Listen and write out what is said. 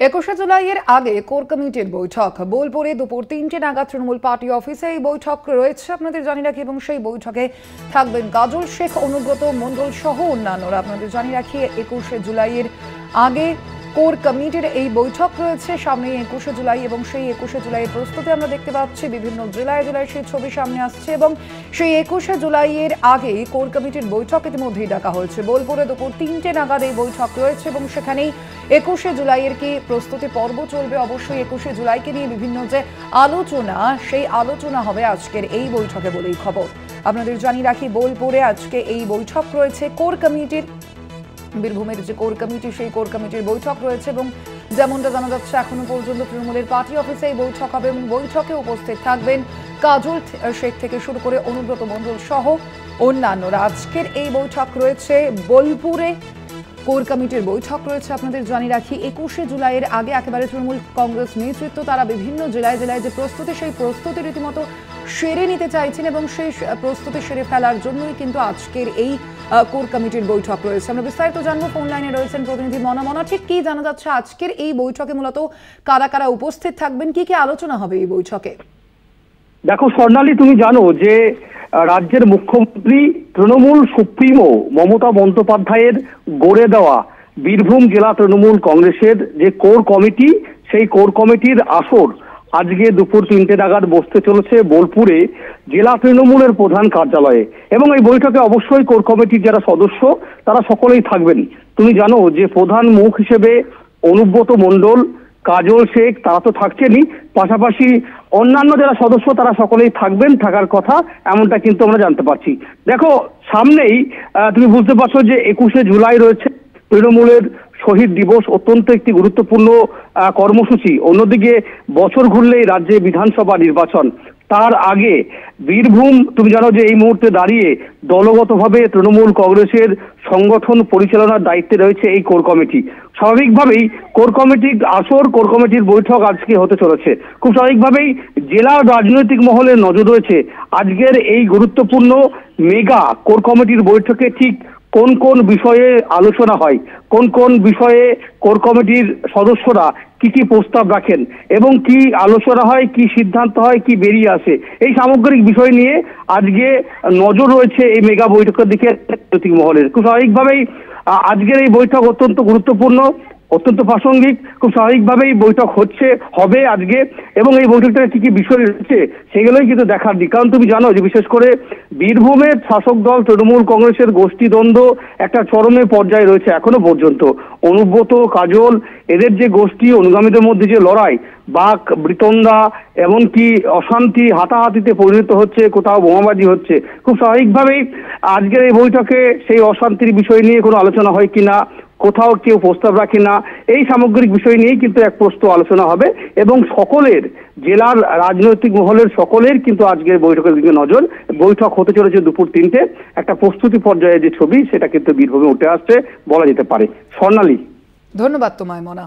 21শে জুলাইয়ের আগে কোর কমিটির বৈঠক বোলপুরে দুপুর 3টে নাগাদ তৃণমূল পার্টি অফিসে এই বৈঠক রয়েছে আপনাদের জানিয়ে রাখি এবং সেই বৈঠকে থাকবেন কাজল শেখ, অনুব্রত মণ্ডল সহ অন্যান্যরা। আপনাদের জানিয়ে রাখি 21শে জুলাইয়ের আগে কোর কমিটির এই বৈঠক রয়েছে সামনে 21শে জুলাই এবং সেই 21শে জুলাইয়ের প্রস্তুতি আমরা দেখতে পাচ্ছি বিভিন্ন জেলায় জেলায় সেই ছবি সামনে আসছে এবং সেই 21শে জুলাইয়ের আগে কোর কমিটির বৈঠক ইতিমধ্যেই ডাকা হয়েছে। বোলপুরে দুপুর 3টে নাগাদ এই বৈঠক রয়েছে এবং সেখানেই 21শে জুলাইয়ের কি প্রস্তুতি পর্ব চলবে। অবশ্যই 21শে জুলাইকে নিয়ে বিভিন্ন যে আলোচনা, সেই আলোচনা হবে আজকের এই বৈঠকে বলেই খবর। আপনাদের জানিয়ে রাখি বোলপুরে আজকে এই বৈঠক রয়েছে কোর কমিটির, বীরভূমের যে কোর কমিটি সেই কোর কমিটির বৈঠক রয়েছে এবং যেমনটা জানা যাচ্ছে এখনো পর্যন্ত তৃণমূলের পার্টি অফিসে এই বৈঠক হবে এবং বৈঠকে উপস্থিত থাকবেন কাজল শেখ থেকে শুরু করে অনুব্রত মণ্ডল সহ অন্যান্যরা। আজকের এই বৈঠক রয়েছে বোলপুরে, কোর কমিটির বৈঠক রয়েছে। আপনাদের জানিয়ে রাখি 21শে জুলাইয়ের আগে একেবারে তৃণমূল কংগ্রেস নেতৃত্ব তারা বিভিন্ন জেলায় জেলায় যে প্রস্তুতি, সেই প্রস্তুতি রীতিমতো সেরে নিতে চাইছেন এবং সেই প্রস্তুতি সেরে ফেলার জন্যই কিন্তু আজকের এই কোর কমিটির বৈঠক রয়েছে। আমরা বিস্তারিত জানবো, ফোন লাইনে রয়েছেন প্রতিনিধি মনা। ঠিক কি জানা যাচ্ছে আজকের এই বৈঠকে, মূলত কারা কারা উপস্থিত থাকবেন, কি কি আলোচনা হবে এই বৈঠকে? দেখো স্বর্ণালী, তুমি জানো যে রাজ্যের মুখ্যমন্ত্রী তৃণমূল সুপ্রিমো মমতা বন্দ্যোপাধ্যায়ের গড়ে দেওয়া বীরভূম জেলা তৃণমূল কংগ্রেসের যে কোর কমিটি, সেই কোর কমিটির আসর আজকে দুপুর 3টে নাগাদ বসতে চলেছে বোলপুরে জেলা তৃণমূলের প্রধান কার্যালয়ে এবং এই বৈঠকে অবশ্যই কোর কমিটির যারা সদস্য তারা সকলেই থাকবেন। তুমি জানো যে প্রধান মুখ হিসেবে অনুব্রত মণ্ডল, কাজল শেখ তারা তো থাকছেনই, পাশাপাশি অন্যান্য যারা সদস্য তারা সকলেই থাকবেন, থাকার কথা এমনটা কিন্তু আমরা জানতে পারছি। দেখো সামনেই তুমি বুঝতে পারছো যে 21শে জুলাই রয়েছে তৃণমূলের শহীদ দিবস, অত্যন্ত একটি গুরুত্বপূর্ণ কর্মসূচি। অন্যদিকে বছর ঘুরলেই রাজ্যে বিধানসভা নির্বাচন, তার আগে বীরভূম তুমি জানো যে এই মুহূর্তে দাঁড়িয়ে দলগতভাবে তৃণমূল কংগ্রেসের সংগঠন পরিচালনার দায়িত্বে রয়েছে এই কোর কমিটি। স্বাভাবিকভাবেই কোর কমিটির আসর, কোর কমিটির বৈঠক আজকে হতে চলেছে। খুব স্বাভাবিকভাবেই জেলার রাজনৈতিক মহলের নজর রয়েছে আজকের এই গুরুত্বপূর্ণ মেগা কোর কমিটির বৈঠকে ঠিক কোন কোন বিষয়ে আলোচনা হয়, কোন কোন বিষয়ে কোর কমিটির সদস্যরা কি কি প্রস্তাব রাখেন এবং কি আলোচনা হয়, কি সিদ্ধান্ত হয়, কি বেরিয়ে আসে, এই সামগ্রিক বিষয় নিয়ে আজকে নজর রয়েছে এই মেগা বৈঠকের দিকে রাজনৈতিক মহলের। খুব স্বাভাবিকভাবেই আজকের এই বৈঠক অত্যন্ত গুরুত্বপূর্ণ, অত্যন্ত প্রাসঙ্গিক। খুব স্বাভাবিকভাবেই বৈঠক হবে আজকে এবং এই বৈঠকটা কি কি বিষয় রয়েছে সেগুলোই কিন্তু দেখার দিক। কারণ তুমি জানো যে বিশেষ করে বীরভূমের শাসক দল তৃণমূল কংগ্রেসের গোষ্ঠীদ্বন্দ্ব একটা চরমে পর্যায়ে রয়েছে এখনো পর্যন্ত। অনুব্রত, কাজল এদের যে গোষ্ঠী অনুগামীদের মধ্যে যে লড়াই, বাক বৃতন্দা, এমনকি অশান্তি হাতাহাতিতে পরিণত হচ্ছে, কোথাও বোমাবাজি হচ্ছে। খুব স্বাভাবিকভাবেই আজকের এই বৈঠকে সেই অশান্তির বিষয় নিয়ে কোনো আলোচনা হয় কিনা, কোথাও কেউ প্রস্তাব রাখে না, এই সামগ্রিক বিষয় নিয়েই কিন্তু এক প্রস্ত আলোচনা হবে এবং সকলের জেলার রাজনৈতিক মহলের সকলের কিন্তু আজকের বৈঠকের দিকে নজর। বৈঠক হতে চলেছে দুপুর 3টে, একটা প্রস্তুতি পর্যায়ে যে ছবি সেটা কিন্তু বীরভূমে উঠে আসছে বলা যেতে পারে। স্বর্ণালী, ধন্যবাদ তোমায় মনা।